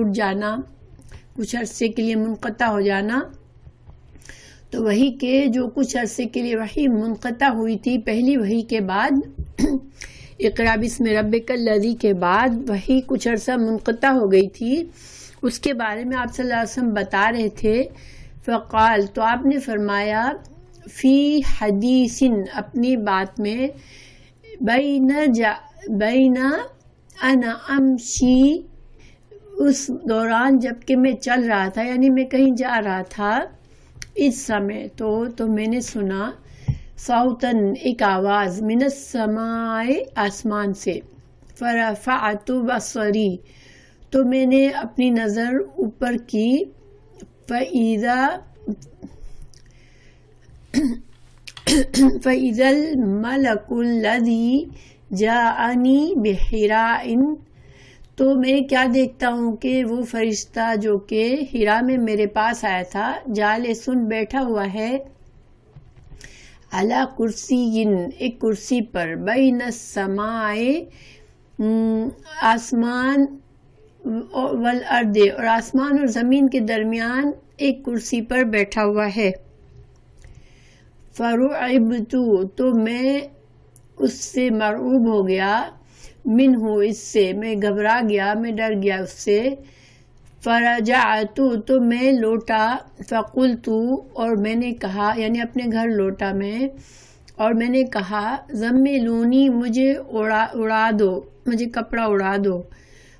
ٹوٹ جانا، کچھ عرصے کے لیے منقطع ہو جانا. تو وحی کے جو کچھ عرصے کے لیے وحی منقطع ہوئی تھی پہلی وحی کے بعد، اقرا بسم ربک الذی کے بعد وحی کچھ عرصہ منقطع ہو گئی تھی، اس کے بارے میں آپ صلی اللہ علیہ وسلم بتا رہے تھے. فقال، تو آپ نے فرمایا، فی حدیث، اپنی بات میں، بین انا امشی، اس دوران جب کہ میں چل رہا تھا، یعنی میں کہیں جا رہا تھا، اس سمے تو میں نے سنا، صوتاً، ایک آواز، من السماء، آسمان سے، فرفعت بصری، تو میں نے اپنی نظر اوپر کی، فَإِذَا الْمَلَكُ الَّذِي جَاءَنِي بِحِرَاءٍ، تو میں کیا دیکھتا ہوں کہ وہ فرشتہ جو کہ ہیرا میں میرے پاس آیا تھا، جالسن، بیٹھا ہوا ہے، علی کرسی، ایک کرسی پر، بین السماء، آسمان، والارض، اور آسمان اور زمین کے درمیان ایک کرسی پر بیٹھا ہوا ہے. فرعبت، تو میں اس سے مرعوب ہو گیا، منہ، اس سے میں گھبرا گیا، میں ڈر گیا اس سے. فرجعت، تو میں لوٹا، فقلت، اور میں نے کہا، یعنی اپنے گھر لوٹا میں، اور میں نے کہا، زملونی، مجھے اڑا دو، مجھے کپڑا اڑا دو.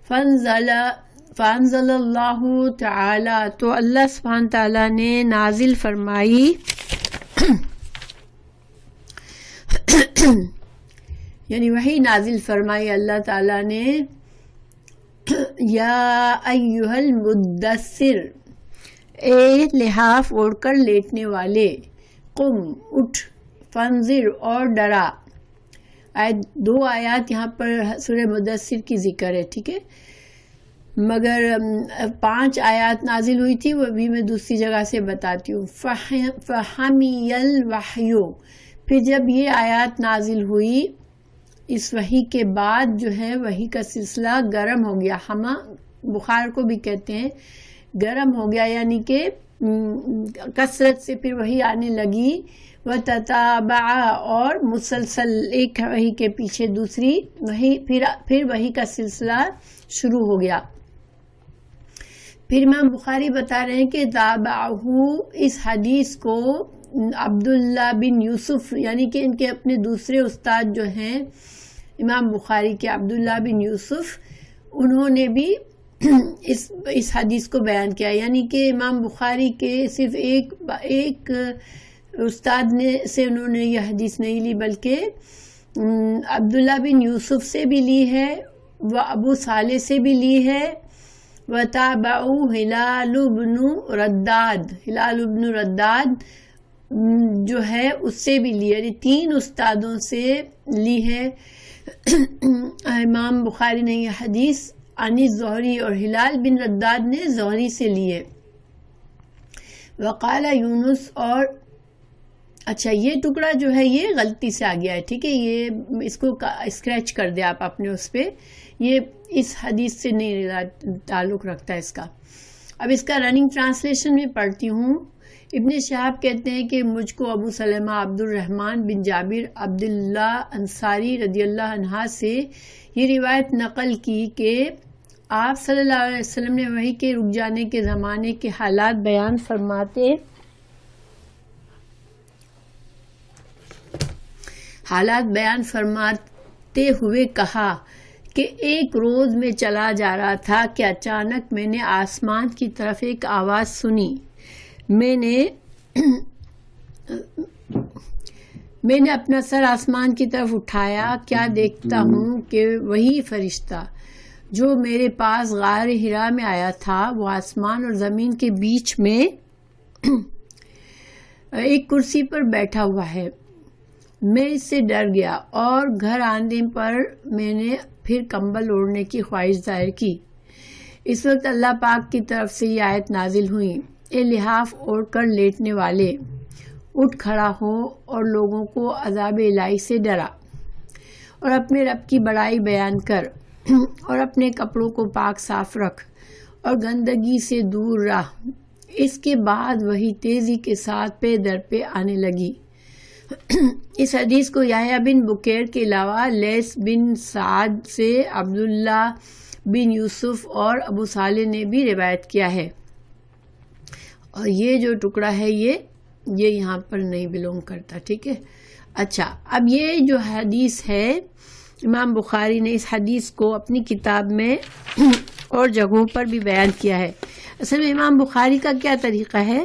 فانزل اللہ تعالی، تو اللہ سبحانہ تعالیٰ نے نازل فرمائی، یعنی وہی نازل فرمائی اللہ تعالیٰ نے، یا ایھا المدثر، اے لحاف اوڑھ کر لیٹنے والے، قم، اٹھ، فانذر، اور ڈرا. دو آیات یہاں پر سورہ مدثر کی ذکر ہے، ٹھیک ہے، مگر 5 آیات نازل ہوئی تھی، وہ بھی میں دوسری جگہ سے بتاتی ہوں. فحمی الوحی، پھر جب یہ آیات نازل ہوئی، اس وحی کے بعد جو ہے وحی کا سلسلہ گرم ہو گیا. ہما بخار کو بھی کہتے ہیں، گرم ہو گیا، یعنی کہ کثرت سے پھر وحی آنے لگی. وتتابع، اور مسلسل ایک وحی کے پیچھے دوسری وحی، پھر وحی کا سلسلہ شروع ہو گیا. پھر امام بخاری بتا رہے ہیں کہ تابعہ، اس حدیث کو عبداللہ بن یوسف، یعنی کہ ان کے اپنے دوسرے استاد جو ہیں امام بخاری کے، عبداللہ بن یوسف، انہوں نے بھی اس حدیث کو بیان کیا. یعنی کہ امام بخاری کے صرف ایک استاد سے انہوں نے یہ حدیث نہیں لی، بلکہ عبداللہ بن یوسف سے بھی لی ہے، و ابو صالح سے بھی لی ہے، وتابعو ہلال بن رداد، ہلال بن رداد جو ہے اس سے بھی لی، یعنی 3 استادوں سے لی ہے امام بخاری نے یہ حدیث. عن زہری، اور ہلال بن رداد نے زہری سے لی ہے. وقال یونس، اور اچھا یہ ٹکڑا جو ہے یہ غلطی سے آ گیا ہے، ٹھیک ہے، یہ اس کو اسکریچ کر دیا آپ اپنے اس پہ، یہ اس حدیث سے نہیں تعلق رکھتا ہے اس کا. اب اس کا رننگ ٹرانسلیشن میں پڑھتی ہوں. ابن شہاب کہتے ہیں کہ مجھ کو ابو سلمہ عبد الرحمن بن جابر عبداللہ انصاری رضی اللہ عنہ سے یہ روایت نقل کی کہ آپ صلی اللہ علیہ وسلم نے وحی کے رک جانے کے زمانے کے حالات بیان فرماتے ہوئے کہا کہ ایک روز میں چلا جا رہا تھا کہ اچانک میں نے آسمان کی طرف ایک آواز سنی. میں نے اپنا سر آسمان کی طرف اٹھایا، کیا دیکھتا ہوں کہ وہی فرشتہ جو میرے پاس غار ہرا میں آیا تھا، وہ آسمان اور زمین کے بیچ میں ایک کرسی پر بیٹھا ہوا ہے. میں اس سے ڈر گیا اور گھر آنے پر میں نے پھر کمبل اوڑھنے کی خواہش ظاہر کی. اس وقت اللہ پاک کی طرف سے یہ آیت نازل ہوئی، اے لحاف اوڑھ کر لیٹنے والے، اٹھ کھڑا ہو اور لوگوں کو عذاب الہی سے ڈرا، اور اپنے رب کی بڑائی بیان کر، اور اپنے کپڑوں کو پاک صاف رکھ، اور گندگی سے دور رہا۔ اس کے بعد وہی تیزی کے ساتھ پے در پہ آنے لگی۔ اس حدیث کو یحییٰ بن بکیر کے علاوہ لیث بن سعد سے عبداللہ بن یوسف اور ابو صالح نے بھی روایت کیا ہے، اور یہ جو ٹکڑا ہے یہ یہاں پر نہیں بلونگ کرتا، ٹھیک ہے۔ اچھا، اب یہ جو حدیث ہے امام بخاری نے اس حدیث کو اپنی کتاب میں اور جگہوں پر بھی بیان کیا ہے۔ اصل میں امام بخاری کا کیا طریقہ ہے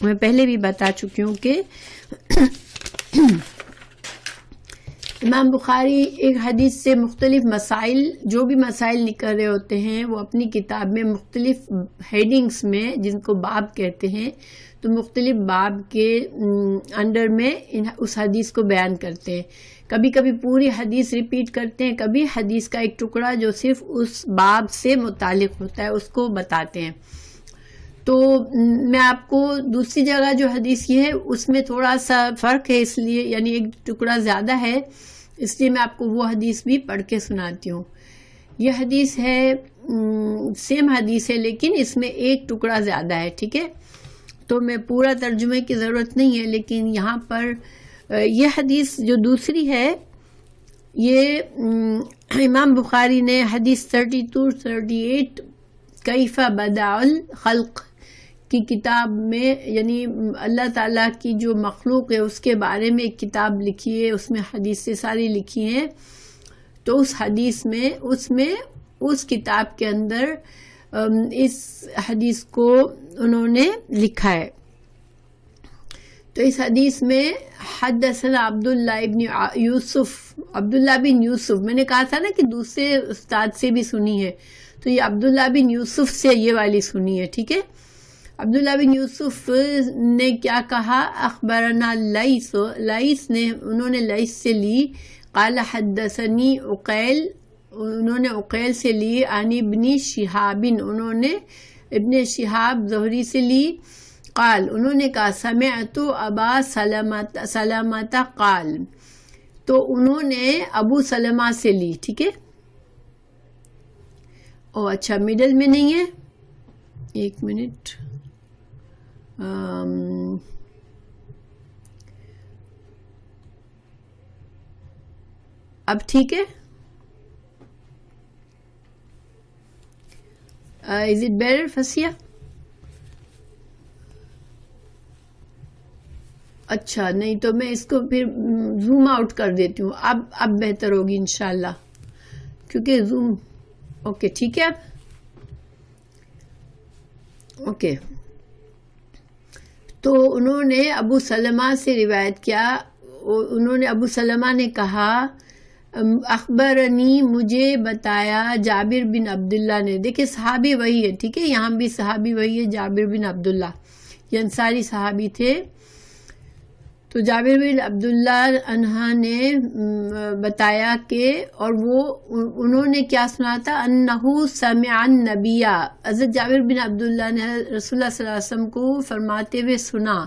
میں پہلے بھی بتا چکی ہوں کہ امام بخاری ایک حدیث سے مختلف مسائل، جو بھی مسائل نکل رہے ہوتے ہیں وہ اپنی کتاب میں مختلف ہیڈنگز میں، جن کو باب کہتے ہیں، تو مختلف باب کے انڈر میں اس حدیث کو بیان کرتے ہیں۔ کبھی کبھی پوری حدیث ریپیٹ کرتے ہیں، کبھی حدیث کا ایک ٹکڑا جو صرف اس باب سے متعلق ہوتا ہے اس کو بتاتے ہیں۔ تو میں آپ کو دوسری جگہ جو حدیث یہ ہے اس میں تھوڑا سا فرق ہے، اس لیے یعنی ایک ٹکڑا زیادہ ہے، اس لیے میں آپ کو وہ حدیث بھی پڑھ کے سناتی ہوں۔ یہ حدیث ہے سیم حدیث ہے لیکن اس میں ایک ٹکڑا زیادہ ہے، ٹھیک ہے۔ تو میں پورا ترجمے کی ضرورت نہیں ہے، لیکن یہاں پر یہ حدیث جو دوسری ہے یہ امام بخاری نے حدیث 32-38 کیف بدع الخلق کی کتاب میں، یعنی اللہ تعالیٰ کی جو مخلوق ہے اس کے بارے میں ایک کتاب لکھی ہے، اس میں حدیثیں ساری لکھی ہیں۔ تو اس حدیث میں اس کتاب کے اندر اس حدیث کو انہوں نے لکھا ہے۔ تو اس حدیث میں حدثنا عبداللہ بن یوسف، میں نے کہا تھا نا کہ دوسرے استاد سے بھی سنی ہے، تو یہ عبداللہ بن یوسف سے یہ والی سنی ہے، ٹھیک ہے۔ عبداللہ بن یوسف نے کیا کہا؟ اخبرنا لیث نے، انہوں نے لیث سے لی، قال حدثنی عقیل، انہوں نے عقیل سے لی، عن ابن شہاب، انہوں نے ابن شہاب زہری سے لی، قال، انہوں نے کہا سمعت ابا سلمۃ قال، تو انہوں نے ابو سلمہ سے لی، ٹھیک ہے۔ او اچھا، مڈل میں نہیں ہے، ایک منٹ، اب ٹھیک ہے؟ از اٹ بیٹر فسیہ؟ اچھا، نہیں تو میں اس کو پھر زوم آؤٹ کر دیتی ہوں، اب بہتر ہوگی انشاءاللہ، کیونکہ زوم، اوکے ٹھیک ہے اب، اوکے۔ تو انہوں نے ابو سلمہ سے روایت کیا، انہوں نے ابو سلمہ نے کہا اخبرنی، مجھے بتایا، جابر بن عبداللہ نے، دیکھیں صحابی وہی ہے، ٹھیک ہے، یہاں بھی صحابی وہی ہے، جابر بن عبداللہ، یہ انصاری صحابی تھے۔ تو جابر بن عبداللہ عنہ نے بتایا کہ، اور وہ انہوں نے کیا سنا تھا، انہو سمع النبی، حضرت جابر بن عبداللہ نے رسول اللہ صلی اللہ علیہ وسلم کو فرماتے ہوئے سنا،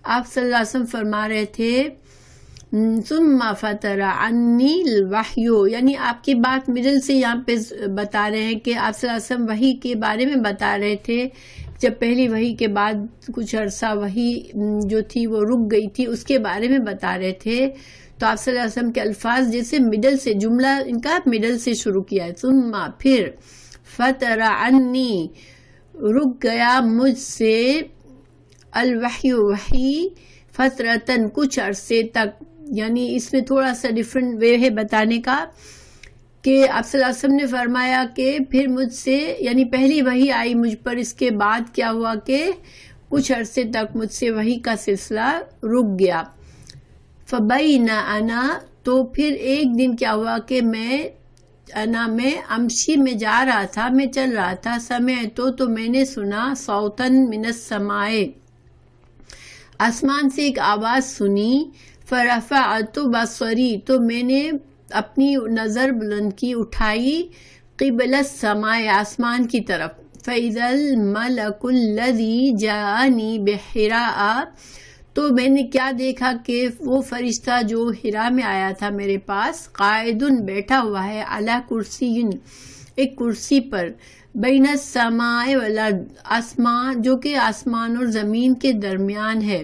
آپ صلی اللہ علیہ وسلم فرما رہے تھے ثم فتر عنی الوحی، یعنی آپ کی بات مڈل سے یہاں پہ بتا رہے ہیں کہ آپ صلی اللہ علیہ وسلم وحی کے بارے میں بتا رہے تھے، جب پہلی وحی کے بعد کچھ عرصہ وحی جو تھی وہ رک گئی تھی، اس کے بارے میں بتا رہے تھے۔ تو آپ صلی اللہ علیہ وسلم کے الفاظ جیسے مڈل سے، جملہ ان کا مڈل سے شروع کیا ہے، ثم پھر، فتر عنی رک گیا مجھ سے، الوحی وحی، فترتن کچھ عرصے تک، یعنی اس میں تھوڑا سا ڈیفرنٹ وے ہے بتانے کا، کہ آپ صلی اللہ علیہ وسلم نے فرمایا کہ پھر مجھ سے، یعنی پہلی وحی آئی مجھ پر، اس کے بعد کیا ہوا کہ کچھ عرصے تک مجھ سے وحی کا سلسلہ رک گیا۔ فبین انا، تو پھر ایک دن کیا ہوا کہ میں امشی میں جا رہا تھا، میں چل رہا تھا، سمعت تو میں نے سنا، صوتن من السماء، آسمان سے ایک آواز سنی، فرفعت بصری، تو میں نے اپنی نظر بلند کی، اٹھائی، قبل السماء، آسمان کی طرف، فإذا الملک الذی جاءنی بحراء، تو میں نے کیا دیکھا کہ وہ فرشتہ جو حرا میں آیا تھا میرے پاس، قائد بیٹھا ہوا ہے، علی کرسی، ایک کرسی پر، بین السماء والارض، آسمان جو کہ آسمان اور زمین کے درمیان ہے،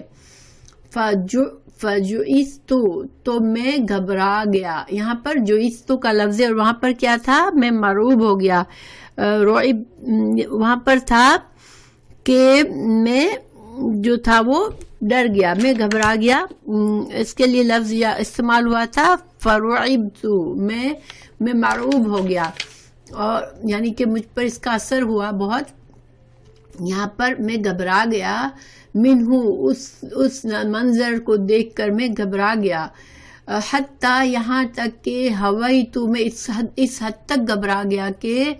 فجوئستو تو میں گھبرا گیا. یہاں پر جوئستو کا لفظ ہے اور وہاں پر کیا تھا؟ میں مرعوب ہو گیا. رعب وہاں پر تھا کہ میں جو تھا وہ ڈر گیا، میں گھبرا گیا. اس کے لیے لفظ استعمال ہوا تھا فرعبتو، میں مرعوب ہو گیا، اور یعنی کہ مجھ پر اس کا اثر ہوا بہت. یہاں پر میں گھبرا گیا، منہو اس منظر کو دیکھ کر میں گھبرا گیا. حتیٰ یہاں تک کہ ہویتو، میں اس حد تک گھبرا گیا کہ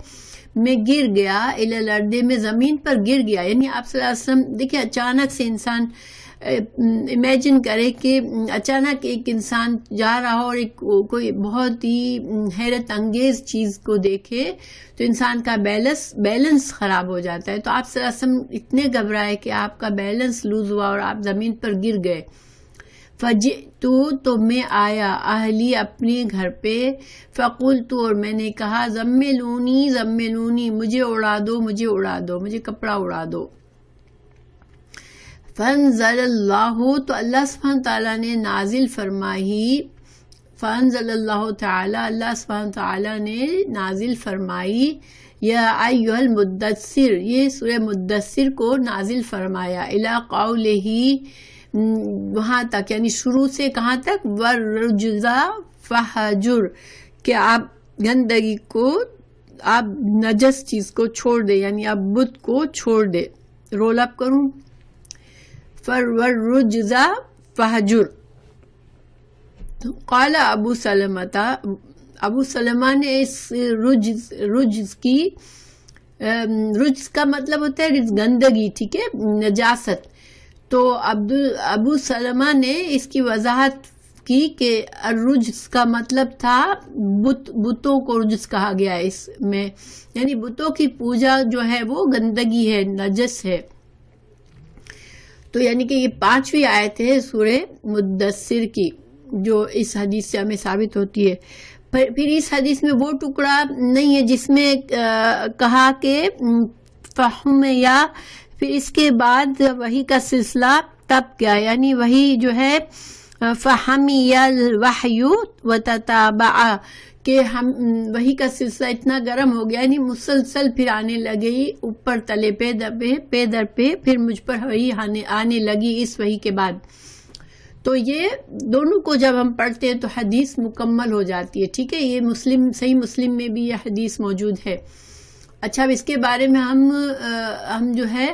میں گر گیا، الی الارض، میں زمین پر گر گیا. یعنی آپ صلی اللہ علیہ وسلم دیکھیں، اچانک سے انسان امیجن کرے کہ اچانک ایک انسان جا رہا ہو اور کوئی بہت ہی حیرت انگیز چیز کو دیکھے تو انسان کا بیلنس خراب ہو جاتا ہے. تو آپ صلی اللہ علیہ وسلم اتنے گھبرائے کہ آپ کا بیلنس لوز ہوا اور آپ زمین پر گر گئے. فجئتو تو میں آیا، اہلی اپنے گھر پہ، فقلتو اور میں نے کہا، زملونی مجھے اڑا دو، مجھے کپڑا اڑا دو. فانزل اللہ تو اللہ سبحانہ تعالیٰ نے نازل فرمائی، فانزل اللہ تعالیٰ اللہ سبحانہ تعالیٰ نے نازل فرمائی، یا ایھا المدثر، یہ سورہ مدثر کو نازل فرمایا، الی قولہ، وہاں تک یعنی شروع سے کہاں تک، والرجز فہجر، کہ آپ گندگی کو، آپ نجس چیز کو چھوڑ دے، یعنی آپ بت کو چھوڑ دے. رول اپ کروں، والرجز فہجر. قال ابو سلمہ نے اس رجز کی، رجز کا مطلب ہوتا ہے گندگی، ٹھیک ہے، نجاست. تو ابو سلمہ نے اس کی وضاحت کی کہ الرجز کا مطلب تھا بتوں کو رجز کہا گیا اس میں، یعنی بتوں کی پوجا جو ہے وہ گندگی ہے، نجس ہے. تو یعنی کہ یہ 5ویں آیت ہے سورہ مدثر کی جو اس حدیث سے ہمیں ثابت ہوتی ہے. پھر اس حدیث میں وہ ٹکڑا نہیں ہے جس میں کہا کہ فہم، یا پھر اس کے بعد وحی کا سلسلہ تب کیا، یعنی وحی جو ہے فہمی الوحی وتتابع، کہ ہم وحی کا سلسلہ اتنا گرم ہو گیا، یعنی مسلسل پھر آنے لگی اوپر تلے پہ در پہ، پھر مجھ پر وحی آنے لگی اس وحی کے بعد. تو یہ دونوں کو جب ہم پڑھتے ہیں تو حدیث مکمل ہو جاتی ہے، ٹھیک ہے. یہ صحیح مسلم میں بھی یہ حدیث موجود ہے. اچھا، اب اس کے بارے میں ہم جو ہے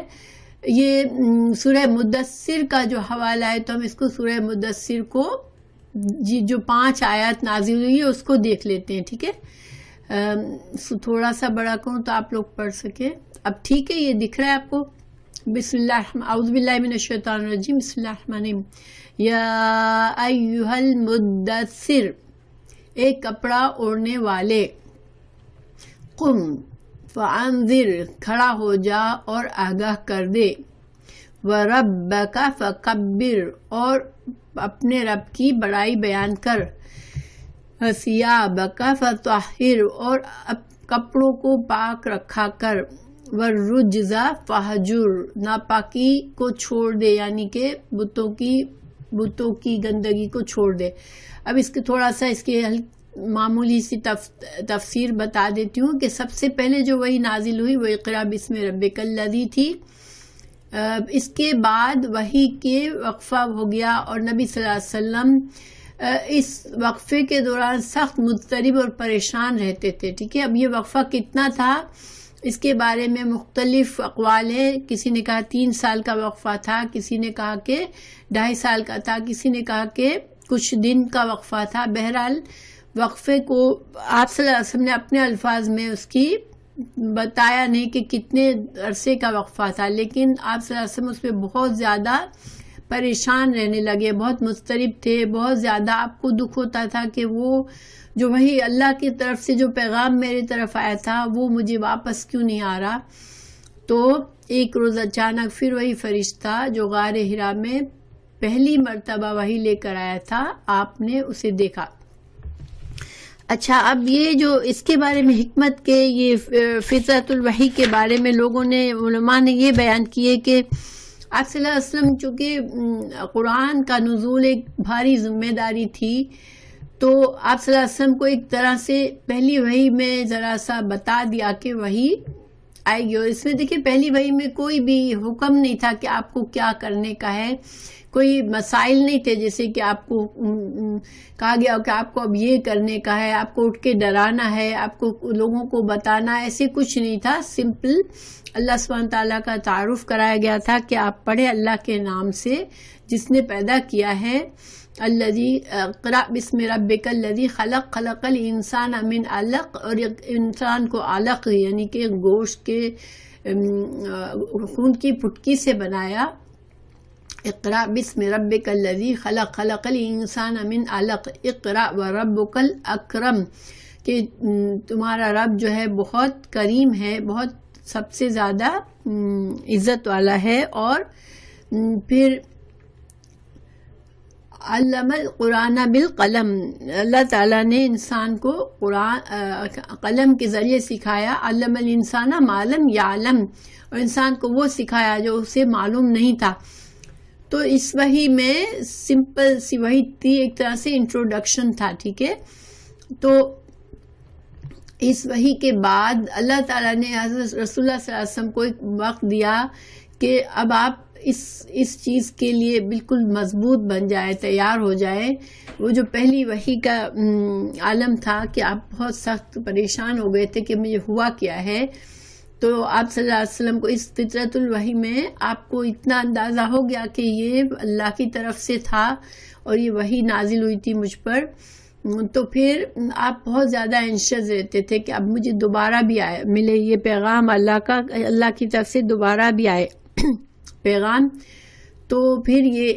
یہ سورہ مدثر کا جو حوالہ ہے تو ہم اس کو سورہ مدثر کو جو 5 آیات نازل ہوئی ہے اس کو دیکھ لیتے ہیں، ٹھیک ہے. تھوڑا سا بڑا کروں تو آپ لوگ پڑھ سکیں. اب ٹھیک ہے، یہ دکھ رہا ہے آپ کو. بسم اللہ، اعوذ باللہ من الشیطان الرجیم، بسم اللہ الرحمن الرحیم. یا ایھا المدثر، ایک کپڑا اوڑھنے والے، قم فانذر، کھڑا ہو جا اور آگاہ کر دے، وربک فکبر، اور اپنے رب کی بڑائی بیان کر، ثیابک فطہر، اور کپڑوں کو پاک رکھا کر، والرجز فہجر، ناپاکی کو چھوڑ دے، یعنی کہ بتوں کی گندگی کو چھوڑ دے. اب اس کے تھوڑا سا اس کی معمولی سی تفسیر بتا دیتی ہوں کہ سب سے پہلے جو وہی نازل ہوئی وہ اقرا بسم ربک الذی تھی. اس کے بعد وحی کے وقفہ ہو گیا اور نبی صلی اللہ علیہ وسلم اس وقفے کے دوران سخت مضطرب اور پریشان رہتے تھے، ٹھیک ہے. اب یہ وقفہ کتنا تھا اس کے بارے میں مختلف اقوال ہیں. کسی نے کہا 3 سال کا وقفہ تھا، کسی نے کہا کہ 2.5 سال کا تھا، کسی نے کہا کہ کچھ دن کا وقفہ تھا. بہرحال وقفے کو آپ صلی اللہ علیہ وسلم نے اپنے الفاظ میں اس کی بتایا نہیں کہ کتنے عرصے کا وقفہ تھا، لیکن آپ صلی اللہ علیہ وسلم اس میں بہت زیادہ پریشان رہنے لگے، بہت مضطرب تھے، بہت زیادہ آپ کو دکھ ہوتا تھا کہ وہ جو وہی اللہ کی طرف سے جو پیغام میری طرف آیا تھا وہ مجھے واپس کیوں نہیں آ رہا. تو ایک روز اچانک پھر وہی فرشتہ جو غار حرا میں پہلی مرتبہ وہی لے کر آیا تھا، آپ نے اسے دیکھا. اچھا، اب یہ جو اس کے بارے میں حکمت کے یہ فطرت الوحی کے بارے میں لوگوں نے علماء نے یہ بیان کیے کہ آپ صلی اللہ علیہ وسلم چونکہ قرآن کا نزول ایک بھاری ذمہ داری تھی، تو آپ صلی اللہ علیہ وسلم کو ایک طرح سے پہلی وحی میں ذرا سا بتا دیا کہ وحی آئے گی. اور اس میں دیکھیں پہلی وحی میں کوئی بھی حکم نہیں تھا کہ آپ کو کیا کرنے کا ہے، کوئی مسائل نہیں تھے جیسے کہ آپ کو کہا گیا کہ آپ کو اب یہ کرنے کا ہے، آپ کو اٹھ کے ڈرانا ہے، آپ کو لوگوں کو بتانا ہے، ایسے کچھ نہیں تھا. سمپل اللہ سبحانہ تعالیٰ کا تعارف کرایا گیا تھا کہ آپ پڑھیں اللہ کے نام سے جس نے پیدا کیا ہے. الذی اقرأ بسم ربک الذی خلق، خلق الانسان من علق، اور انسان کو علق یعنی کہ گوشت کے خون کی پھٹکی سے بنایا. اقرأ بسم ربک الذی خلق، خلق الانسان من علق، اقرأ وربک الاکرم، کہ تمہارا رب جو ہے بہت کریم ہے، بہت سب سے زیادہ عزت والا ہے. اور پھر علم القرآن بالقلم، اللہ تعالیٰ نے انسان کو قلم کے ذریعے سکھایا. علم الانسان ما لم یعلم، اور انسان کو وہ سکھایا جو اسے معلوم نہیں تھا. تو اس وحی میں سمپل سی وحی تھی، ایک طرح سے انٹروڈکشن تھا. ٹھیک ہے، تو اس وحی کے بعد اللہ تعالیٰ نے حضرت رسول اللہ صلی اللہ علیہ وسلم کو ایک وقت دیا کہ اب آپ اس چیز کے لیے بالکل مضبوط بن جائے، تیار ہو جائے. وہ جو پہلی وحی کا عالم تھا کہ آپ بہت سخت پریشان ہو گئے تھے کہ مجھے ہوا کیا ہے، تو آپ صلی اللہ علیہ وسلم کو اس فطرت الوحی میں آپ کو اتنا اندازہ ہو گیا کہ یہ اللہ کی طرف سے تھا اور یہ وحی نازل ہوئی تھی مجھ پر. تو پھر آپ بہت زیادہ انشز رہتے تھے کہ اب مجھے دوبارہ بھی آئے ملے یہ پیغام اللہ کا، اللہ کی طرف سے دوبارہ بھی آئے پیغام. تو پھر یہ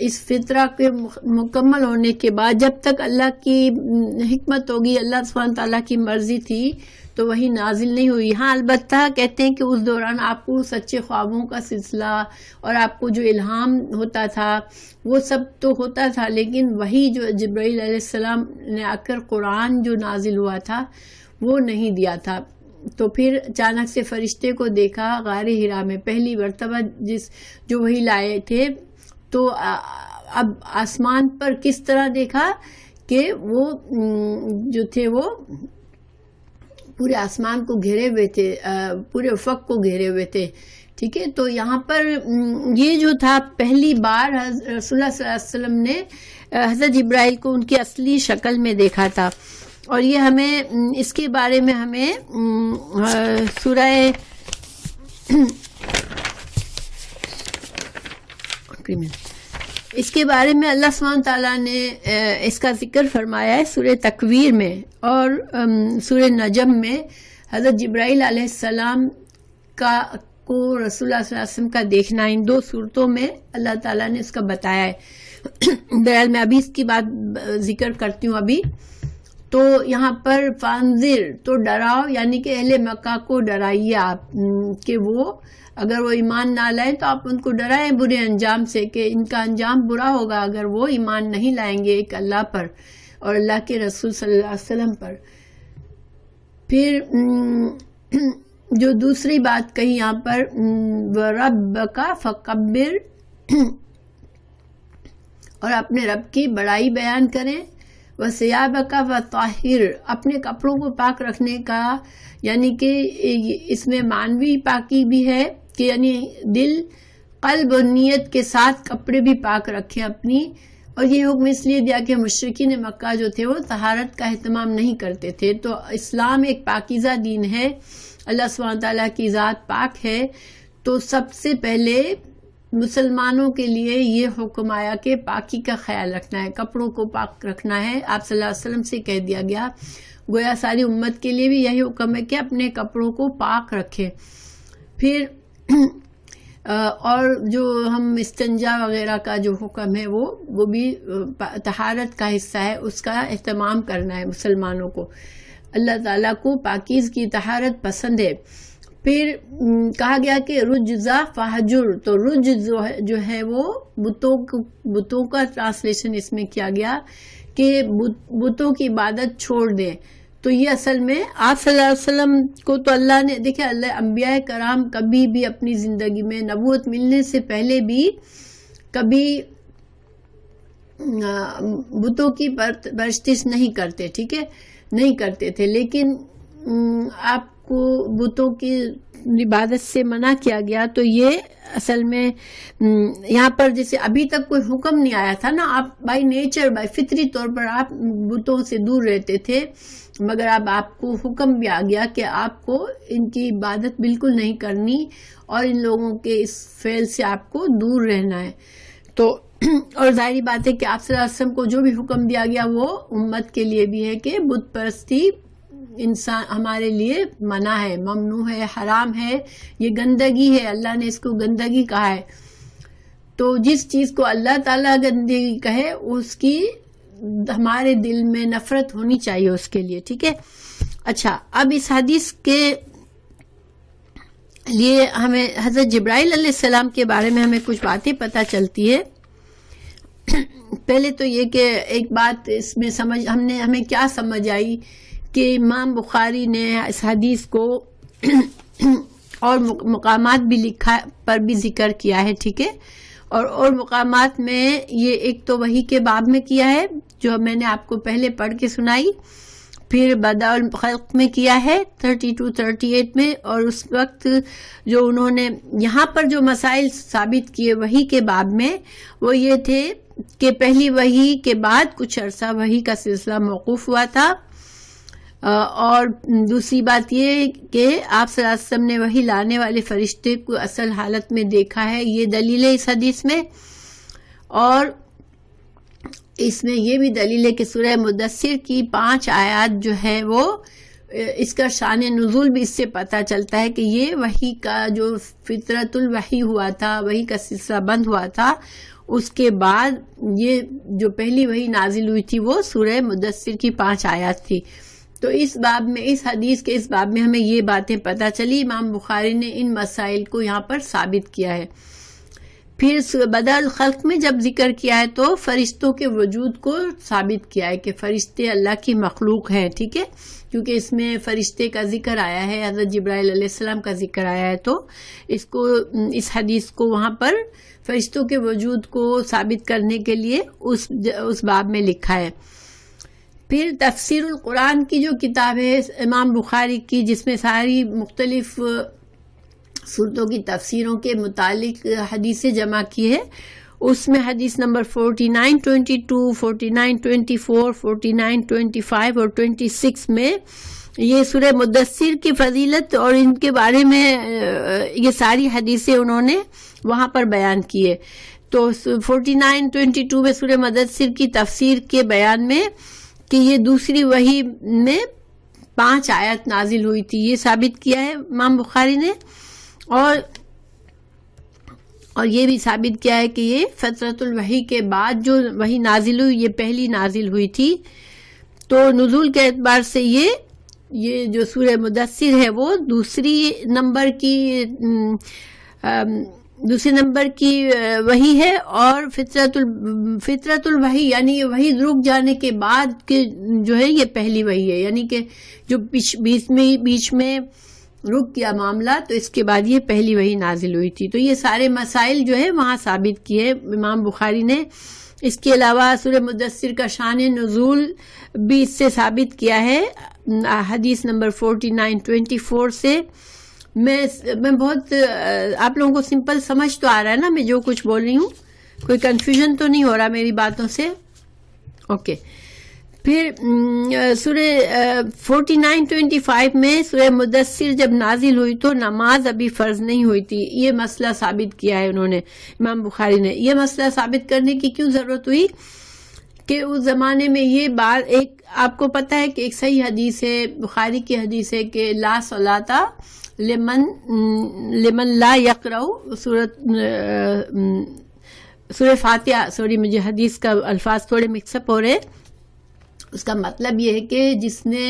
اس فطرہ کے مکمل ہونے کے بعد جب تک اللہ کی حکمت ہوگی، اللہ سبحانہ تعالیٰ کی مرضی تھی، تو وہی نازل نہیں ہوئی. ہاں البتہ کہتے ہیں کہ اس دوران آپ کو سچے خوابوں کا سلسلہ اور آپ کو جو الہام ہوتا تھا وہ سب تو ہوتا تھا، لیکن وہی جو جبرائیل علیہ السلام نے آ کر قرآن جو نازل ہوا تھا وہ نہیں دیا تھا. تو پھر اچانک سے فرشتے کو دیکھا غار حرا میں پہلی مرتبہ جو وہی لائے تھے. تو اب آسمان پر کس طرح دیکھا کہ وہ جو تھے وہ پورے آسمان کو گھیرے ہوئے تھے، پورے افق کو گھیرے ہوئے تھے. ٹھیک ہے، تو یہاں پر یہ جو تھا پہلی بار رسول اللہ صلی اللہ علیہ وسلم نے حضرت جبرائیل کو ان کی اصلی شکل میں دیکھا تھا. اور یہ ہمیں اس کے بارے میں ہمیں سورہ اس کے بارے میں اللہ سبحانہ تعالیٰ نے اس کا ذکر فرمایا ہے سورہ تکویر میں اور سورہ نجم میں. حضرت جبرائیل علیہ السلام کو رسول اللہ صلی اللہ علیہ وسلم کا دیکھنا ان دو صورتوں میں اللہ تعالیٰ نے اس کا بتایا ہے. بہرحال میں ابھی اس کی بات ذکر کرتی ہوں. ابھی تو یہاں پر فانذر تو ڈراؤ، یعنی کہ اہل مکہ کو ڈرائیے آپ کہ وہ اگر وہ ایمان نہ لائیں تو آپ ان کو ڈرائیں برے انجام سے، کہ ان کا انجام برا ہوگا اگر وہ ایمان نہیں لائیں گے ایک اللہ پر اور اللہ کے رسول صلی اللہ علیہ وسلم پر. پھر جو دوسری بات کہی یہاں پر وَرَبَّكَ فَكَبِّرْ، اور اپنے رب کی بڑائی بیان کریں. وَثِيَابَكَ فَطَهِّرْ، اپنے کپڑوں کو پاک رکھنے کا، یعنی کہ اس میں معنوی پاکی بھی ہے کہ یعنی دل، قلب اور نیت کے ساتھ کپڑے بھی پاک رکھیں اپنی. اور یہ حکم اس لیے دیا کہ مشرکین مکہ جو تھے وہ طہارت کا اہتمام نہیں کرتے تھے. تو اسلام ایک پاکیزہ دین ہے، اللہ سبحانہ تعالیٰ کی ذات پاک ہے. تو سب سے پہلے مسلمانوں کے لیے یہ حکم آیا کہ پاکی کا خیال رکھنا ہے، کپڑوں کو پاک رکھنا ہے. آپ صلی اللہ علیہ وسلم سے کہہ دیا گیا، گویا ساری امت کے لیے بھی یہی حکم ہے کہ اپنے کپڑوں کو پاک رکھیں. پھر اور جو ہم استنجا وغیرہ کا جو حکم ہے وہ بھی طہارت کا حصہ ہے، اس کا اہتمام کرنا ہے مسلمانوں کو. اللہ تعالیٰ کو پاکیز کی طہارت پسند ہے. پھر کہا گیا کہ رجزا فہجر، تو رجز جو ہے وہ بتوں کا ٹرانسلیشن اس میں کیا گیا کہ بتوں کی عبادت چھوڑ دیں. تو یہ اصل میں آپ صلی اللہ علیہ وسلم کو تو اللہ نے دیکھیں، اللہ انبیاء کرام کبھی بھی اپنی زندگی میں نبوت ملنے سے پہلے بھی کبھی بتوں کی پرستش نہیں کرتے، ٹھیک ہے، نہیں کرتے تھے. لیکن آپ کو بتوں کی عبادت سے منع کیا گیا. تو یہ اصل میں یہاں پر جیسے ابھی تک کوئی حکم نہیں آیا تھا نا، آپ بائی نیچر بائی فطری طور پر آپ بتوں سے دور رہتے تھے، مگر اب آپ کو حکم بھی آ گیا کہ آپ کو ان کی عبادت بالکل نہیں کرنی اور ان لوگوں کے اس فعل سے آپ کو دور رہنا ہے. تو اور ظاہری بات ہے کہ آپ صلی اللہ علیہ وسلم کو جو بھی حکم دیا گیا وہ امت کے لیے بھی ہے کہ بت پرستی انسان ہمارے لیے منع ہے، ممنوع ہے، حرام ہے، یہ گندگی ہے، اللہ نے اس کو گندگی کہا ہے. تو جس چیز کو اللہ تعالیٰ گندگی کہے اس کی ہمارے دل میں نفرت ہونی چاہیے اس کے لیے، ٹھیک ہے. اچھا، اب اس حدیث کے لیے ہمیں حضرت جبرائیل علیہ السلام کے بارے میں ہمیں کچھ باتیں پتہ چلتی ہے. پہلے تو یہ کہ ایک بات اس میں ہمیں کیا سمجھ آئی کہ امام بخاری نے اس حدیث کو اور مقامات بھی لکھا پر بھی ذکر کیا ہے، ٹھیک ہے. اور مقامات میں یہ ایک تو وحی کے باب میں کیا ہے جو میں نے آپ کو پہلے پڑھ کے سنائی، پھر بداء الخلق میں کیا ہے 32-38 میں، اور اس وقت جو انہوں نے یہاں پر جو مسائل ثابت کیے وحی کے باب میں وہ یہ تھے کہ پہلی وحی کے بعد کچھ عرصہ وحی کا سلسلہ موقوف ہوا تھا، اور دوسری بات یہ کہ آپ صلی اللہ علیہ وسلم نے وحی لانے والے فرشتے کو اصل حالت میں دیکھا ہے، یہ دلیل ہے اس حدیث میں. اور اس میں یہ بھی دلیل ہے کہ سورہ مدثر کی 5 آیات جو ہے وہ اس کا شان نزول بھی اس سے پتہ چلتا ہے کہ یہ وحی کا جو فطرت الوحی ہوا تھا، وحی کا سلسلہ بند ہوا تھا، اس کے بعد یہ جو پہلی وحی نازل ہوئی تھی وہ سورہ مدثر کی 5 آیات تھی. تو اس باب میں، اس حدیث کے اس باب میں ہمیں یہ باتیں پتہ چلی. امام بخاری نے ان مسائل کو یہاں پر ثابت کیا ہے. پھر بداء الخلق میں جب ذکر کیا ہے تو فرشتوں کے وجود کو ثابت کیا ہے کہ فرشتے اللہ کی مخلوق ہیں، ٹھیک ہے، کیونکہ اس میں فرشتے کا ذکر آیا ہے، حضرت جبرائیل علیہ السلام کا ذکر آیا ہے. تو اس حدیث کو وہاں پر فرشتوں کے وجود کو ثابت کرنے کے لیے اس باب میں لکھا ہے. پھر تفسیر القرآن کی جو کتاب ہے امام بخاری کی، جس میں ساری مختلف صورتوں کی تفسیروں کے متعلق حدیثیں جمع کی ہے، اس میں حدیث نمبر 49-22, 49-24, 49-25 اور 26 میں یہ سورہ مدثر کی فضیلت اور ان کے بارے میں یہ ساری حدیثیں انہوں نے وہاں پر بیان کی ہے. تو 49-22 میں سورہ مدثر کی تفسیر کے بیان میں کہ یہ دوسری وحی میں 5 آیات نازل ہوئی تھی، یہ ثابت کیا ہے امام بخاری نے. اور یہ بھی ثابت کیا ہے کہ یہ فترۃ الوحی کے بعد جو وحی نازل ہوئی یہ پہلی نازل ہوئی تھی. تو نزول کے اعتبار سے یہ جو سورہ مدثر ہے وہ دوسری نمبر کی وحی ہے، اور فطرت الوحی یعنی یہ وحی رک جانے کے بعد کے جو ہے یہ پہلی وحی ہے، یعنی کہ جو بیچ میں رک گیا معاملہ تو اس کے بعد یہ پہلی وحی نازل ہوئی تھی. تو یہ سارے مسائل جو ہے وہاں ثابت کیے امام بخاری نے. اس کے علاوہ سورہ مدثر کا شان نزول بھی اس سے ثابت کیا ہے حدیث نمبر 49-24 سے. میں بہت آپ لوگوں کو سمپل سمجھ تو آ رہا ہے نا میں جو کچھ بول رہی ہوں؟ کوئی کنفیوژن تو نہیں ہو رہا میری باتوں سے؟ اوکے. پھر سورہ 49-25 میں سورہ مدثر جب نازل ہوئی تو نماز ابھی فرض نہیں ہوئی تھی. یہ مسئلہ ثابت کیا ہے انہوں نے، امام بخاری نے. یہ مسئلہ ثابت کرنے کی کیوں ضرورت ہوئی کہ اس زمانے میں یہ بات ایک آپ کو پتہ ہے کہ ایک صحیح حدیث ہے، بخاری کی حدیث ہے کہ لا صلاۃ لمن لا یقرأ سورہ فاتحہ. سوری، مجھے حدیث کا الفاظ تھوڑے مکس اپ ہو رہے. اس کا مطلب یہ ہے کہ جس نے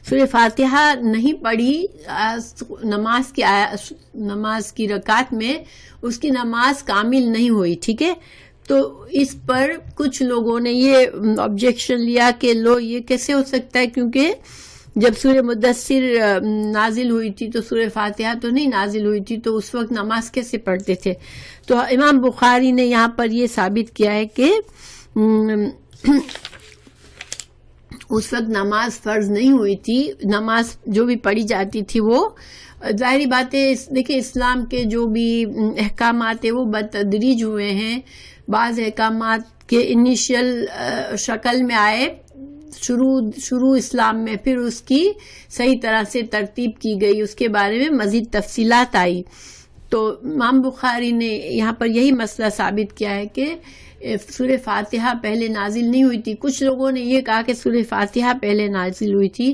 سورہ فاتحہ نہیں پڑھی نماز کی رکعت میں، اس کی نماز کامل نہیں ہوئی، ٹھیک ہے. تو اس پر کچھ لوگوں نے یہ آبجیکشن لیا کہ لو یہ کیسے ہو سکتا ہے، کیونکہ جب سورہ مدثر نازل ہوئی تھی تو سورہ فاتحہ تو نہیں نازل ہوئی تھی، تو اس وقت نماز کیسے پڑھتے تھے؟ تو امام بخاری نے یہاں پر یہ ثابت کیا ہے کہ اس وقت نماز فرض نہیں ہوئی تھی، نماز جو بھی پڑھی جاتی تھی وہ ظاہری بات ہے. دیکھیں اسلام کے جو بھی احکامات ہیں وہ بتدریج ہوئے ہیں. بعض احکامات کے انیشیل شکل میں آئے شروع اسلام میں، پھر اس کی صحیح طرح سے ترتیب کی گئی، اس کے بارے میں مزید تفصیلات آئی. تو امام بخاری نے یہاں پر یہی مسئلہ ثابت کیا ہے کہ سورہ فاتحہ پہلے نازل نہیں ہوئی تھی. کچھ لوگوں نے یہ کہا کہ سورہ فاتحہ پہلے نازل ہوئی تھی،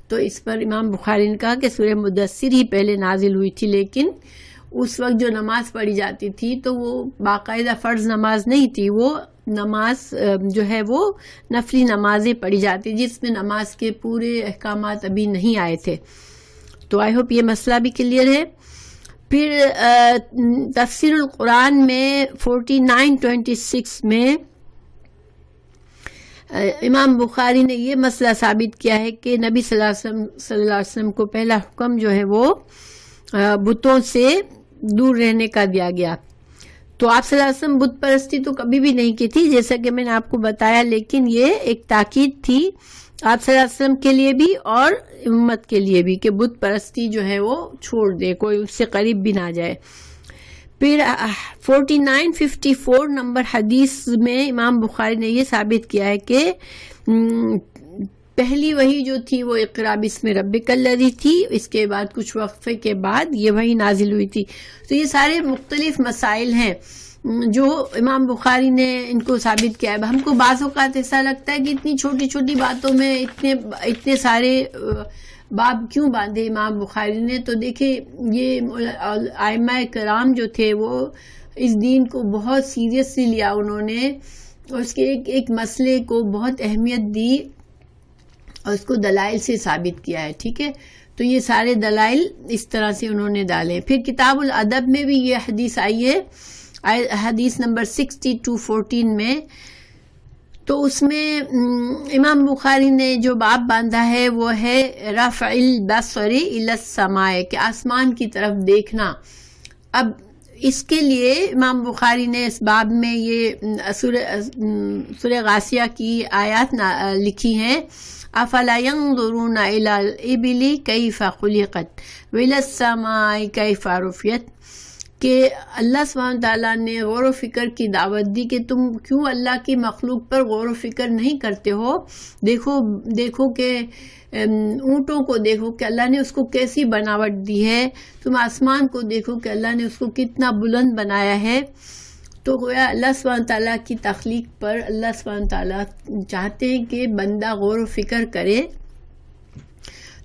تو اس پر امام بخاری نے کہا کہ سورہ مدثر ہی پہلے نازل ہوئی تھی، لیکن اس وقت جو نماز پڑھی جاتی تھی تو وہ باقاعدہ فرض نماز نہیں تھی، وہ نماز جو ہے وہ نفلی نمازیں پڑھی جاتی جس میں نماز کے پورے احکامات ابھی نہیں آئے تھے. تو آئی ہوپ یہ مسئلہ بھی کلیئر ہے. پھر تفسیر القرآن میں 4926 میں امام بخاری نے یہ مسئلہ ثابت کیا ہے کہ نبی صلی اللہ علیہ وسلم کو پہلا حکم جو ہے وہ بتوں سے دور رہنے کا دیا گیا. تو آپ صلی اللہ علیہ وسلم بت پرستی تو کبھی بھی نہیں کی تھی جیسا کہ میں نے آپ کو بتایا، لیکن یہ ایک تاکید تھی آپ صلی اللہ علیہ وسلم کے لیے بھی اور امت کے لیے بھی کہ بت پرستی جو ہے وہ چھوڑ دے، کوئی اس سے قریب بھی نہ جائے. پھر 4954 نمبر حدیث میں امام بخاری نے یہ ثابت کیا ہے کہ پہلی وحی جو تھی وہ اقرا بسم ربک الذی تھی، اس کے بعد کچھ وقفے کے بعد یہ وحی نازل ہوئی تھی. تو یہ سارے مختلف مسائل ہیں جو امام بخاری نے ان کو ثابت کیا ہے. ہم کو بعض اوقات ایسا لگتا ہے کہ اتنی چھوٹی چھوٹی باتوں میں اتنے سارے باب کیوں باندھے امام بخاری نے. تو دیکھیں یہ ائمہ کرام جو تھے وہ اس دین کو بہت سیریسلی لیا، انہوں نے اس کے ایک مسئلے کو بہت اہمیت دی اور اس کو دلائل سے ثابت کیا ہے. ٹھیک ہے، تو یہ سارے دلائل اس طرح سے انہوں نے ڈالے. پھر کتاب الادب میں بھی یہ حدیث آئی ہے، حدیث نمبر 6214 میں. تو اس میں امام بخاری نے جو باب باندھا ہے وہ ہے رفع البصر الی السماء، کہ آسمان کی طرف دیکھنا. اب اس کے لیے امام بخاری نے اس باب میں یہ سورہ غاشیہ کی آیات لکھی ہیں. افلا ينظرون الى الابل كيف خلقت والى السماء كيف رفعت، کہ اللہ سبحانہ تعالیٰ نے غور و فکر کی دعوت دی کہ تم کیوں اللہ کی مخلوق پر غور و فکر نہیں کرتے ہو. دیکھو کہ اونٹوں کو دیکھو کہ اللہ نے اس کو کیسی بناوٹ دی ہے، تم آسمان کو دیکھو کہ اللہ نے اس کو کتنا بلند بنایا ہے. تو گویا اللہ سبحانہ تعالیٰ کی تخلیق پر اللہ سبحانہ تعالیٰ چاہتے ہیں کہ بندہ غور و فکر کرے.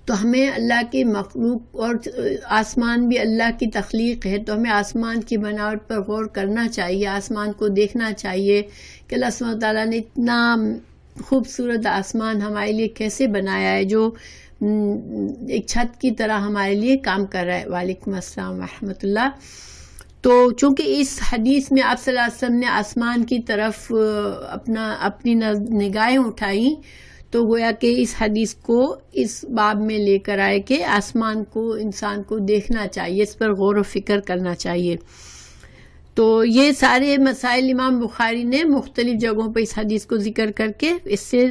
تو ہمیں اللہ کی مخلوق اور آسمان بھی اللہ کی تخلیق ہے، تو ہمیں آسمان کی بناوٹ پر غور کرنا چاہیے، آسمان کو دیکھنا چاہیے کہ اللہ سبحانہ تعالیٰ نے اتنا خوبصورت آسمان ہمارے لیے کیسے بنایا ہے، جو ایک چھت کی طرح ہمارے لیے کام کر رہا ہے. وعلیکم السلام ورحمۃ اللہ. تو چونکہ اس حدیث میں آپ صلی اللہ علیہ وسلم نے آسمان کی طرف اپنی نگاہیں اٹھائیں، تو گویا کہ اس حدیث کو اس باب میں لے کر آئے کہ آسمان کو انسان کو دیکھنا چاہیے، اس پر غور و فکر کرنا چاہیے. تو یہ سارے مسائل امام بخاری نے مختلف جگہوں پہ اس حدیث کو ذکر کر کے اس سے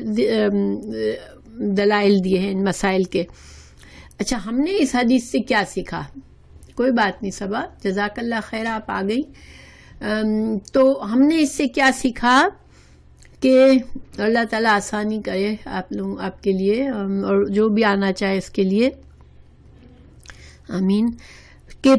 دلائل دیے ہیں ان مسائل کے. اچھا، ہم نے اس حدیث سے کیا سیکھا؟ کوئی بات نہیں صبا، جزاک اللہ خیر، آپ آ گئی. تو ہم نے اس سے کیا سیکھا کہ اللہ تعالیٰ آسانی کرے آپ کے لیے اور جو بھی آنا چاہے اس کے لیے، آمین. کہ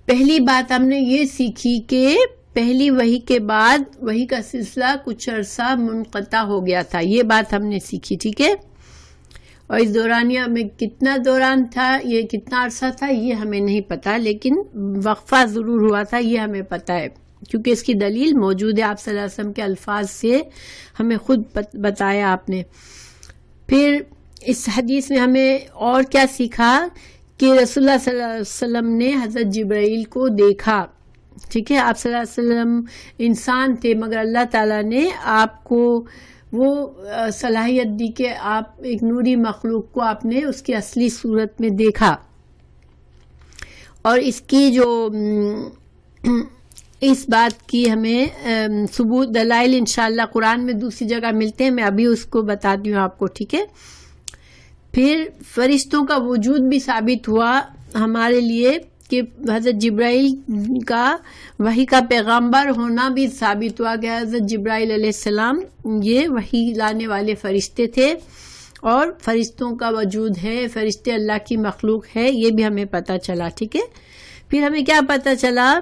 پہلی بات ہم نے یہ سیکھی کہ پہلی وحی کے بعد وحی کا سلسلہ کچھ عرصہ منقطع ہو گیا تھا، یہ بات ہم نے سیکھی. ٹھیک ہے، اور اس دورانیہ میں کتنا دوران تھا، یہ کتنا عرصہ تھا یہ ہمیں نہیں پتا، لیکن وقفہ ضرور ہوا تھا یہ ہمیں پتا ہے، کیونکہ اس کی دلیل موجود ہے آپ صلی اللہ علیہ وسلم کے الفاظ سے ہمیں خود بتایا آپ نے. پھر اس حدیث میں ہمیں اور کیا سیکھا کہ رسول اللہ صلی اللہ علیہ وسلم نے حضرت جبرائیل کو دیکھا. ٹھیک ہے، آپ صلی اللہ علیہ وسلم انسان تھے مگر اللہ تعالیٰ نے آپ کو وہ صلاحیت دی کہ آپ ایک نوری مخلوق کو آپ نے اس کی اصلی صورت میں دیکھا. اور اس کی جو اس بات کی ہمیں ثبوت دلائل انشاءاللہ قرآن میں دوسری جگہ ملتے ہیں، میں ابھی اس کو بتاتی ہوں آپ کو. ٹھیک ہے، پھر فرشتوں کا وجود بھی ثابت ہوا ہمارے لیے کہ حضرت جبرائیل کا وحی کا پیغمبر ہونا بھی ثابت ہوا کہ حضرت جبرائیل علیہ السلام یہ وحی لانے والے فرشتے تھے اور فرشتوں کا وجود ہے، فرشتے اللہ کی مخلوق ہے، یہ بھی ہمیں پتہ چلا. ٹھیک ہے، پھر ہمیں کیا پتہ چلا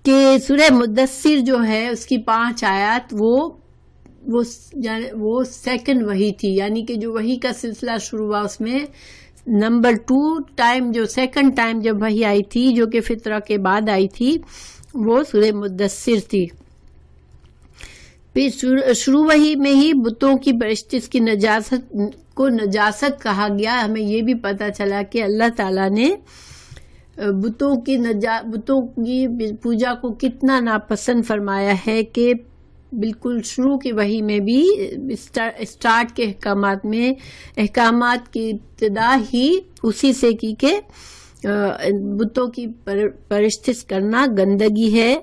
کہ سورہ مدثر جو ہے اس کی 5 آیات وہ سیکنڈ وحی تھی، یعنی کہ جو وحی کا سلسلہ شروع ہوا اس میں نمبر 2 ٹائم جو سیکنڈ ٹائم جب وحی آئی تھی جو کہ فطرہ کے بعد آئی تھی وہ سورہ مدثر تھی. پھر شروع وحی میں ہی بتوں کی پرستش کی نجاست کہا گیا. ہمیں یہ بھی پتہ چلا کہ اللہ تعالیٰ نے بتوں کی پوجا کو کتنا ناپسند فرمایا ہے کہ بالکل شروع کی وحی میں بھی اسٹارٹ کے احکامات کی ابتدا ہی اسی سے کی کہ بتوں کی پرستش کرنا گندگی ہے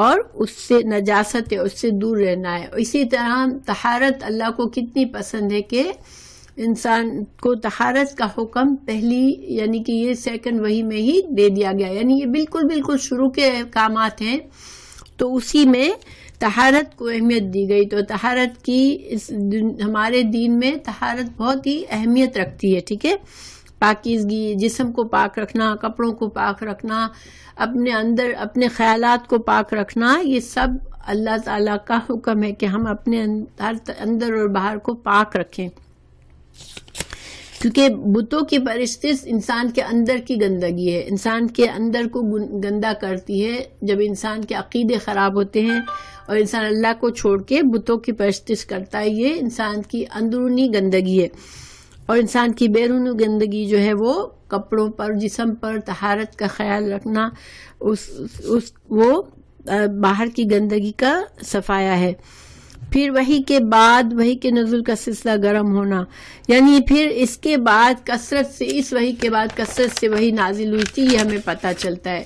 اور اس سے نجاست ہے، اس سے دور رہنا ہے. اسی طرح طہارت اللہ کو کتنی پسند ہے کہ انسان کو طہارت کا حکم پہلی یعنی کہ یہ سیکنڈ وحی میں ہی دے دیا گیا، یعنی یہ بالکل شروع کے احکامات ہیں تو اسی میں طہارت کو اہمیت دی گئی. تو طہارت کی ہمارے دین میں طہارت بہت ہی اہمیت رکھتی ہے. ٹھیک ہے، پاکیزگی، جسم کو پاک رکھنا، کپڑوں کو پاک رکھنا، اپنے اندر اپنے خیالات کو پاک رکھنا، یہ سب اللہ تعالیٰ کا حکم ہے کہ ہم اپنے اندر اور باہر کو پاک رکھیں. کیونکہ بتوں کی پرستش انسان کے اندر کی گندگی ہے، انسان کے اندر کو گندا کرتی ہے. جب انسان کے عقیدے خراب ہوتے ہیں اور انسان اللہ کو چھوڑ کے بتوں کی پرستش کرتا ہے، یہ انسان کی اندرونی گندگی ہے. اور انسان کی بیرونی گندگی جو ہے وہ کپڑوں پر، جسم پر طہارت کا خیال رکھنا وہ باہر کی گندگی کا صفایا ہے. پھر وحی کے بعد وحی کے نزول کا سلسلہ گرم ہونا، یعنی پھر اس کے بعد کثرت سے اس وحی کے بعد کثرت سے وحی نازل ہوئی تھی، یہ ہمیں پتہ چلتا ہے.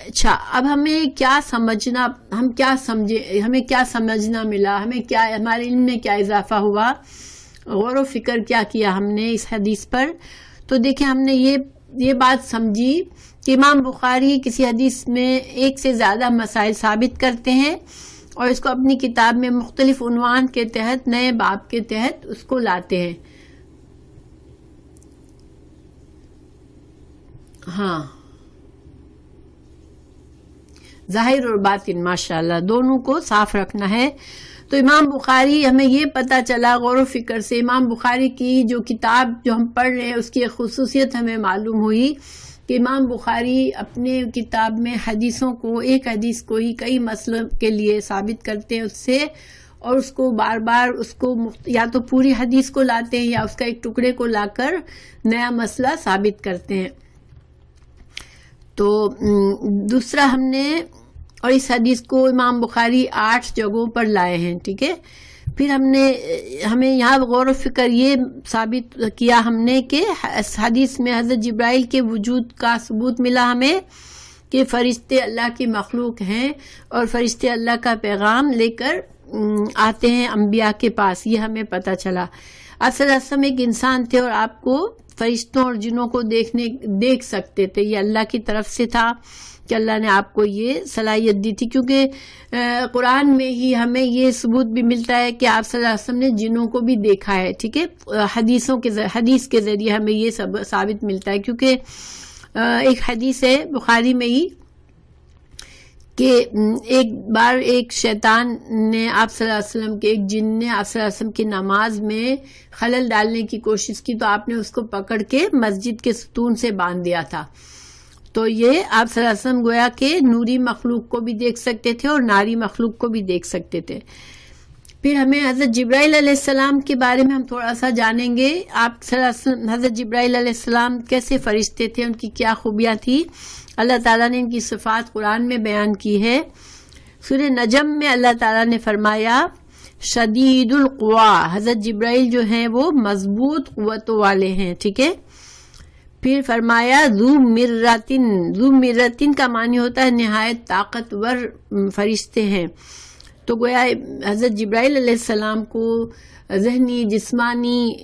اچھا، اب ہمیں کیا سمجھنا، ہمیں کیا سمجھنا ملا، ہمارے علم میں کیا اضافہ ہوا، غور و فکر کیا کیا ہم نے اس حدیث پر. تو دیکھیں ہم نے یہ بات سمجھی کہ امام بخاری کسی حدیث میں ایک سے زیادہ مسائل ثابت کرتے ہیں اور اس کو اپنی کتاب میں مختلف عنوان کے تحت، نئے باب کے تحت اس کو لاتے ہیں. ہاں، ظاہر اور باطن ماشاءاللہ دونوں کو صاف رکھنا ہے. تو امام بخاری، ہمیں یہ پتہ چلا غور و فکر سے، امام بخاری کی جو کتاب جو ہم پڑھ رہے ہیں اس کی ایک خصوصیت ہمیں معلوم ہوئی کہ امام بخاری اپنے کتاب میں حدیثوں کو، ایک حدیث کو ہی کئی مسئلوں کے لیے ثابت کرتے ہیں اس سے، اور اس کو بار بار اس کو یا تو پوری حدیث کو لاتے ہیں یا اس کا ایک ٹکڑے کو لا کر نیا مسئلہ ثابت کرتے ہیں. تو دوسرا ہم نے، اور اس حدیث کو امام بخاری 8 جگہوں پر لائے ہیں. ٹھیک ہے، پھر ہمیں یہاں غور و فکر یہ ثابت کیا ہم نے کہ اس حدیث میں حضرت جبرائیل کے وجود کا ثبوت ملا ہمیں کہ فرشتے اللہ کی مخلوق ہیں اور فرشتے اللہ کا پیغام لے کر آتے ہیں انبیاء کے پاس، یہ ہمیں پتہ چلا. آپ صلی اللہ علیہ وسلم ایک انسان تھے اور آپ کو فرشتوں اور جنوں کو دیکھ سکتے تھے، یہ اللہ کی طرف سے تھا کہ اللہ نے آپ کو یہ صلاحیت دی تھی. کیونکہ قرآن میں ہی ہمیں یہ ثبوت بھی ملتا ہے کہ آپ صلی اللہ علیہ وسلم نے جنوں کو بھی دیکھا ہے. ٹھیک ہے، حدیث کے ذریعے ہمیں یہ ثابت ملتا ہے. کیونکہ ایک حدیث ہے بخاری میں ہی کہ ایک بار ایک شیطان نے آپ صلی اللہ علیہ وسلم کے، ایک جن نے آپ صلی اللہ علیہ وسلم کی نماز میں خلل ڈالنے کی کوشش کی تو آپ نے اس کو پکڑ کے مسجد کے ستون سے باندھ دیا تھا. تو یہ آپ صلی اللہ علیہ وسلم گویا کہ نوری مخلوق کو بھی دیکھ سکتے تھے اور ناری مخلوق کو بھی دیکھ سکتے تھے. پھر ہمیں حضرت جبرائیل علیہ السلام کے بارے میں ہم تھوڑا سا جانیں گے. آپ صلی اللہ علیہ وسلم حضرت جبرائیل علیہ السلام کیسے فرشتے تھے, ان کی کیا خوبیاں تھی. اللہ تعالیٰ نے ان کی صفات قرآن میں بیان کی ہے. سورہ نجم میں اللہ تعالیٰ نے فرمایا شدید القوا, حضرت جبرائیل جو ہیں وہ مضبوط قوتوں والے ہیں. ٹھیک ہے. پھر فرمایا ذو مرتن کا معنی ہوتا ہے نہایت طاقتور فرشتے ہیں. تو گویا حضرت جبرائیل علیہ السلام کو ذہنی جسمانی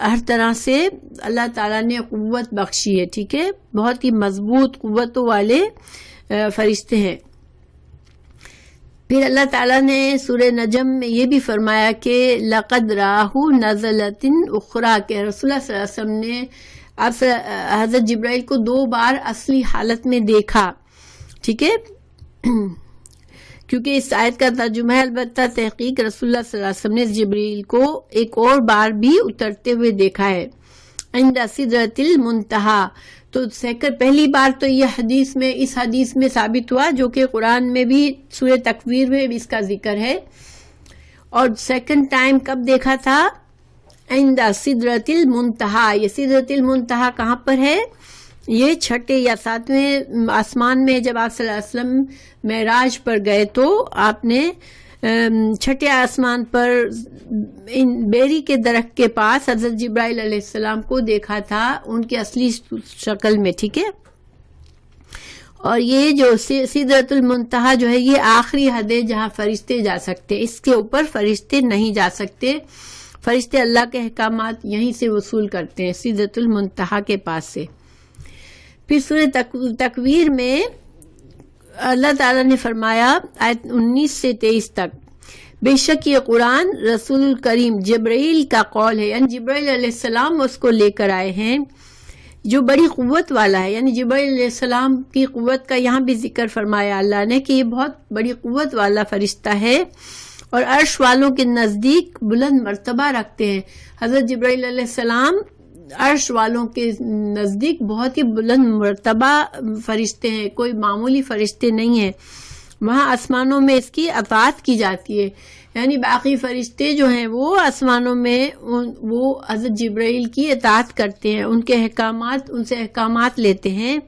ہر طرح سے اللہ تعالیٰ نے قوت بخشی ہے. ٹھیک ہے. بہت ہی مضبوط قوتوں والے فرشتے ہیں. پھر اللہ تعالیٰ نے سورہ نجم میں یہ بھی فرمایا کہ لقد راہ نزلۃ اخری, کہ رسول اللہ صلی اللہ علیہ وسلم نے حضرت جبرائیل کو 2 بار اصلی حالت میں دیکھا. ٹھیک ہے. کیونکہ اس آیت کا ترجمہ ہے البتہ تحقیق رسول اللہ صلی اللہ علیہ وسلم نے جبرائیل کو ایک اور بار بھی اترتے ہوئے دیکھا ہے عند سدرۃ المنتہا. تو پہلی بار تو یہ اس حدیث میں ثابت ہوا, جو کہ قرآن میں بھی سورہ تکویر میں بھی اس کا ذکر ہے. اور سیکنڈ ٹائم کب دیکھا تھا؟ عند سدرۃ المنتہا. یہ سدرۃ المنتہا کہاں پر ہے؟ یہ 6 یا 7ویں آسمان میں جب آپ صلی اللہ علیہ وسلم معراج پر گئے تو آپ نے 6 آسمان پر بیری کے درخت کے پاس حضرت جبرائیل علیہ السلام کو دیکھا تھا ان کی اصلی شکل میں. ٹھیک ہے. اور یہ جو سدرۃ المنتہا جو ہے یہ آخری حد ہے جہاں فرشتے جا سکتے, اس کے اوپر فرشتے نہیں جا سکتے. فرشتے اللہ کے احکامات یہیں سے وصول کرتے ہیں سدرۃ المنتہا کے پاس سے. پھر سورہ تکویر میں اللہ تعالیٰ نے فرمایا آیت 19 سے 23 تک بے شک یہ قرآن رسول الکریم جبرائیل کا قول ہے, یعنی جبرائیل علیہ السلام اس کو لے کر آئے ہیں جو بڑی قوت والا ہے. یعنی جبرائیل علیہ السلام کی قوت کا یہاں بھی ذکر فرمایا اللہ نے کہ یہ بہت بڑی قوت والا فرشتہ ہے اور عرش والوں کے نزدیک بلند مرتبہ رکھتے ہیں. حضرت جبرائیل علیہ السلام عرش والوں کے نزدیک بہت ہی بلند مرتبہ فرشتے ہیں, کوئی معمولی فرشتے نہیں ہیں. وہاں آسمانوں میں اس کی اطاعت کی جاتی ہے. یعنی باقی فرشتے جو ہیں وہ آسمانوں میں وہ حضرت جبرائیل کی اطاعت کرتے ہیں, ان سے احکامات لیتے ہیں.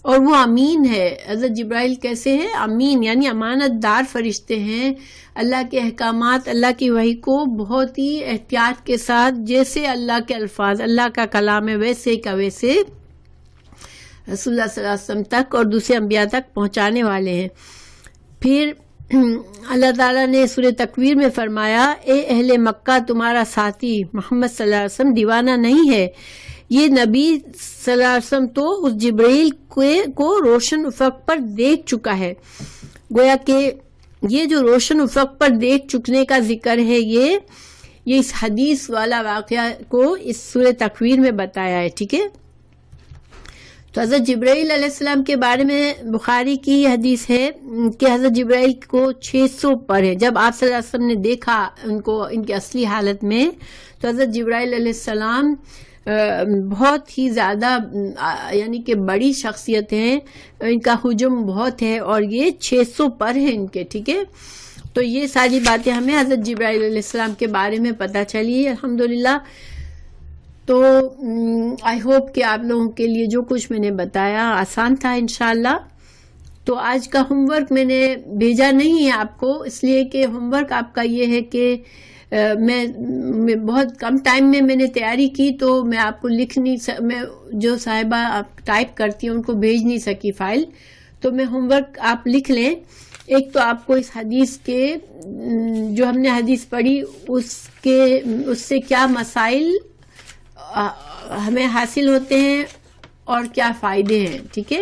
اور وہ امین ہے. حضرت جبرائیل کیسے ہے؟ امین, یعنی امانت دار فرشتے ہیں. اللہ کے احکامات, اللہ کی وحی کو بہت ہی احتیاط کے ساتھ, جیسے اللہ کے الفاظ اللہ کا کلام ہے ویسے کا ویسے رسول اللہ صلی اللہ علیہ وسلم تک اور دوسرے انبیاء تک پہنچانے والے ہیں. پھر اللہ تعالیٰ نے سورہ تکویر میں فرمایا اے اہل مکہ تمہارا ساتھی محمد صلی اللہ علیہ وسلم دیوانہ نہیں ہے. یہ نبی صلی اللہ علیہ وسلم تو اس جبرائیل کو روشن افق پر دیکھ چکا ہے. گویا کہ یہ جو روشن افق پر دیکھ چکنے کا ذکر ہے یہ اس حدیث والا واقعہ کو اس سورہ تکویر میں بتایا ہے. ٹھیک ہے. تو حضرت جبرائیل علیہ السلام کے بارے میں بخاری کی حدیث ہے کہ حضرت جبرائیل کو 600 پر ہے. جب آپ صلی اللہ علیہ وسلم نے دیکھا ان کو ان کی اصلی حالت میں تو حضرت جبرائیل علیہ السلام بہت ہی زیادہ یعنی کہ بڑی شخصیت ہیں, ان کا حجم بہت ہے اور یہ 600 پر ہیں ان کے. ٹھیک ہے. تو یہ ساری باتیں ہمیں حضرت جبرائیل علیہ السلام کے بارے میں پتہ چلی الحمدللہ. تو آئی ہوپ کہ آپ لوگوں کے لیے جو کچھ میں نے بتایا آسان تھا انشاءاللہ. تو آج کا ہوم ورک میں نے بھیجا نہیں ہے آپ کو, اس لیے کہ ہوم ورک آپ کا یہ ہے کہ میں بہت کم ٹائم میں نے تیاری کی تو میں آپ کو میں جو صاحبہ آپ ٹائپ کرتی ہیں ان کو بھیج نہیں سکی فائل. تو میں ہوم ورک آپ لکھ لیں. ایک تو آپ کو اس حدیث کے جو ہم نے حدیث پڑھی اس سے کیا مسائل ہمیں حاصل ہوتے ہیں اور کیا فائدے ہیں. ٹھیک ہے.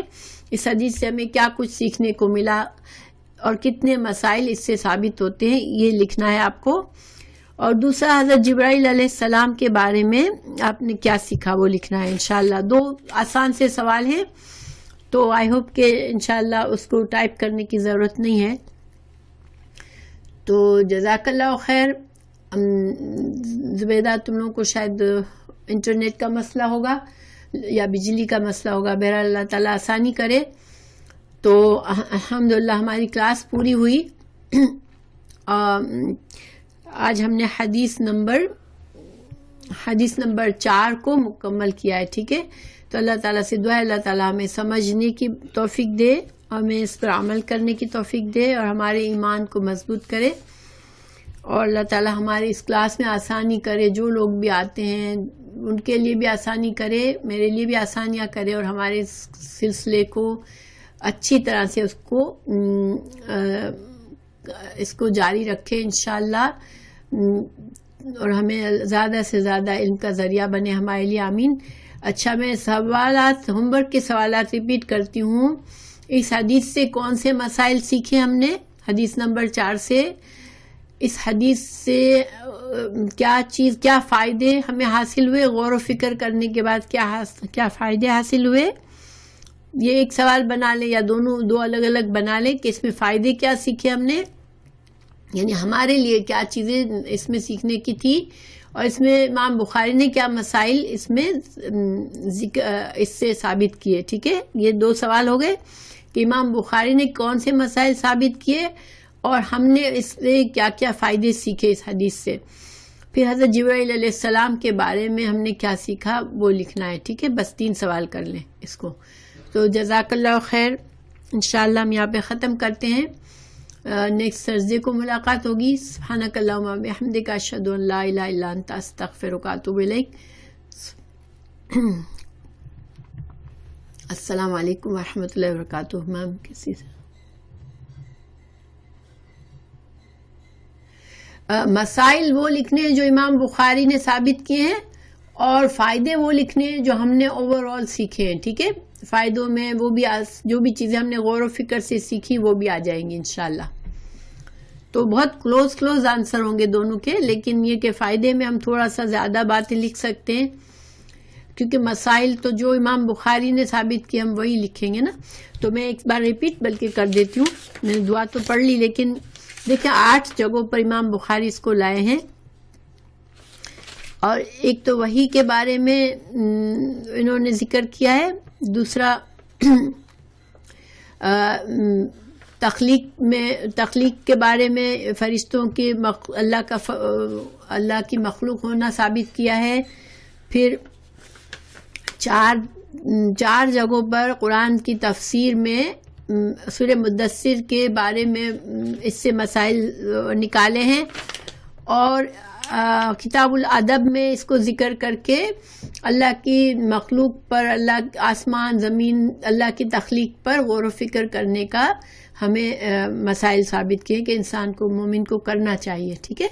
اس حدیث سے ہمیں کیا کچھ سیکھنے کو ملا اور کتنے مسائل اس سے ثابت ہوتے ہیں یہ لکھنا ہے آپ کو. اور دوسرا حضرت جبرائیل علیہ السلام کے بارے میں آپ نے کیا سیکھا وہ لکھنا ہے انشاءاللہ. 2 آسان سے سوال ہیں تو آئی ہوپ کہ انشاءاللہ اس کو ٹائپ کرنے کی ضرورت نہیں ہے. تو جزاک اللہ خیر. زبیدہ تم لوگوں کو شاید انٹرنیٹ کا مسئلہ ہوگا یا بجلی کا مسئلہ ہوگا, بہرحال اللہ تعالیٰ آسانی کرے. تو الحمدللہ ہماری کلاس پوری ہوئی. آج ہم نے حدیث نمبر 4 کو مکمل کیا ہے. ٹھیک ہے، تو اللہ تعالیٰ سے دعا ہے اللہ تعالیٰ ہمیں سمجھنے کی توفیق دے، ہمیں اس پر عمل کرنے کی توفیق دے اور ہمارے ایمان کو مضبوط کرے، اور اللہ تعالیٰ ہمارے اس کلاس میں آسانی کرے. جو لوگ بھی آتے ہیں ان کے لیے بھی آسانی کرے، میرے لیے بھی آسانیاں کرے، اور ہمارے سلسلے کو اچھی طرح سے اس کو جاری رکھے انشاءاللہ، اور ہمیں زیادہ سے زیادہ علم کا ذریعہ بنے ہمارے لیے. آمین. اچھا، میں ہوم ورک کے سوالات ریپیٹ کرتی ہوں. اس حدیث سے کون سے مسائل سیکھے ہم نے؟ حدیث نمبر 4 سے اس حدیث سے کیا فائدے ہمیں حاصل ہوئے؟ غور و فکر کرنے کے بعد کیا فائدے حاصل ہوئے؟ یہ ایک سوال بنا لیں یا دو الگ الگ بنا لیں کہ اس میں فائدے کیا سیکھے ہم نے، یعنی ہمارے لیے کیا چیزیں اس میں سیکھنے کی تھی، اور اس میں امام بخاری نے کیا مسائل اس سے ثابت کیے. ٹھیک ہے، یہ 2 سوال ہو گئے کہ امام بخاری نے کون سے مسائل ثابت کیے اور ہم نے اس سے کیا کیا فائدے سیکھے اس حدیث سے. پھر حضرت جبرائیل علیہ السلام کے بارے میں ہم نے کیا سیکھا وہ لکھنا ہے. ٹھیک ہے، بس 3 سوال کر لیں اس کو. تو جزاک اللہ خیر. انشاءاللہ ہم یہاں پہ ختم کرتے ہیں. نیکسٹ تھرسڈے کو ملاقات ہوگی. سبحانک اللہم و بحمدک، اشہد ان لا الہ الا انت، استغفرک و اتوب الیک. السلام علیکم ورحمۃ اللہ وبرکاتہ. میم کسی سے مسائل وہ لکھنے ہیں جو امام بخاری نے ثابت کیے ہیں، اور فائدے وہ لکھنے ہیں جو ہم نے اوور آل سیکھے ہیں. ٹھیک ہے، فائدوں میں وہ بھی جو بھی چیزیں ہم نے غور و فکر سے سیکھی وہ بھی آ جائیں گی انشاءاللہ. تو بہت کلوز آنسر ہوں گے دونوں کے، لیکن یہ کہ فائدے میں ہم تھوڑا سا زیادہ باتیں لکھ سکتے ہیں، کیونکہ مسائل تو جو امام بخاری نے ثابت کیے ہم وہی لکھیں گے نا. تو میں ایک بار ریپیٹ بلکہ کر دیتی ہوں. میں نے دعا تو پڑھ لی، لیکن دیکھیں 8 جگہوں پر امام بخاری اس کو لائے ہیں. اور ایک تو وحی کے بارے میں انہوں نے ذکر کیا ہے، دوسرا تخلیق کے بارے میں فرشتوں کے اللہ کی مخلوق ہونا ثابت کیا ہے. پھر 4 جگہوں پر قرآن کی تفسیر میں سورہ مدثر کے بارے میں اس سے مسائل نکالے ہیں، اور کتاب الادب میں اس کو ذکر کر کے اللہ کی مخلوق پر، اللہ آسمان زمین، اللہ کی تخلیق پر غور و فکر کرنے کا ہمیں مسائل ثابت کیے کہ انسان کو، مومن کو کرنا چاہیے. ٹھیک ہے،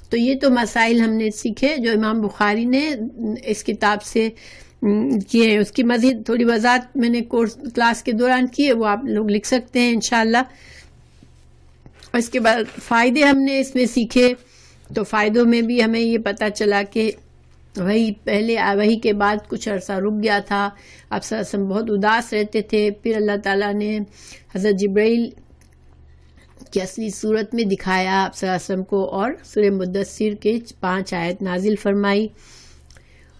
تو یہ تو مسائل ہم نے سیکھے جو امام بخاری نے اس کتاب سے کیے ہیں. اس کی مزید تھوڑی وضاحت میں نے کلاس کے دوران کی ہے، وہ آپ لوگ لکھ سکتے ہیں انشاءاللہ. اور اس کے بعد فائدے ہم نے اس میں سیکھے. تو فائدوں میں بھی ہمیں یہ پتہ چلا کہ وہی کے بعد کچھ عرصہ رک گیا تھا، آپ صلی اللہ علیہ وسلم بہت اداس رہتے تھے. پھر اللہ تعالیٰ نے حضرت جبرائیل کی اصلی صورت میں دکھایا آپ صلی اللہ علیہ وسلم کو، اور سورہ مدثر کے 5 آیت نازل فرمائی.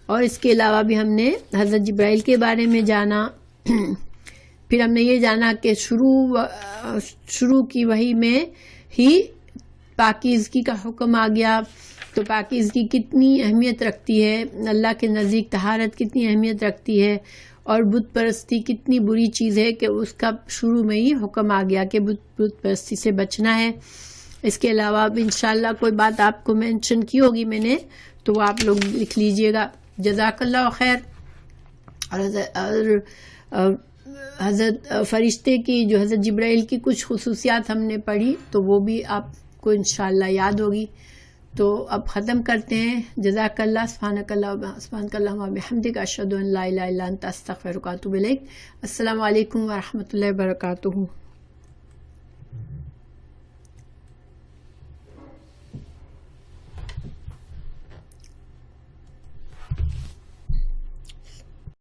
اور اس کے علاوہ بھی ہم نے حضرت جبرائیل کے بارے میں جانا. پھر ہم نے یہ جانا کہ شروع کی وحی میں ہی پاکیزگی کا حکم آ گیا. تو پاکیزگی کتنی اہمیت رکھتی ہے، اللہ کے نزدیک طہارت کتنی اہمیت رکھتی ہے، اور بت پرستی کتنی بری چیز ہے کہ اس کا شروع میں ہی حکم آ گیا کہ بت پرستی سے بچنا ہے. اس کے علاوہ اب انشاءاللہ کوئی بات آپ کو مینشن کی ہوگی میں نے، تو وہ آپ لوگ لکھ لیجئے گا. جزاک اللہ خیر. اور حضرت فرشتے کی، جو حضرت جبرائیل کی کچھ خصوصیات ہم نے پڑھی، تو وہ بھی آپ کو انشاءاللہ یاد ہوگی. تو اب ختم کرتے ہیں. جزاک اللہ. سبحانک اللہم و بحمدک، اشہد ان لا الہ الا انت، استغفرک و اتوب الیک. السلام علیکم ورحمۃ اللہ وبرکاتہ.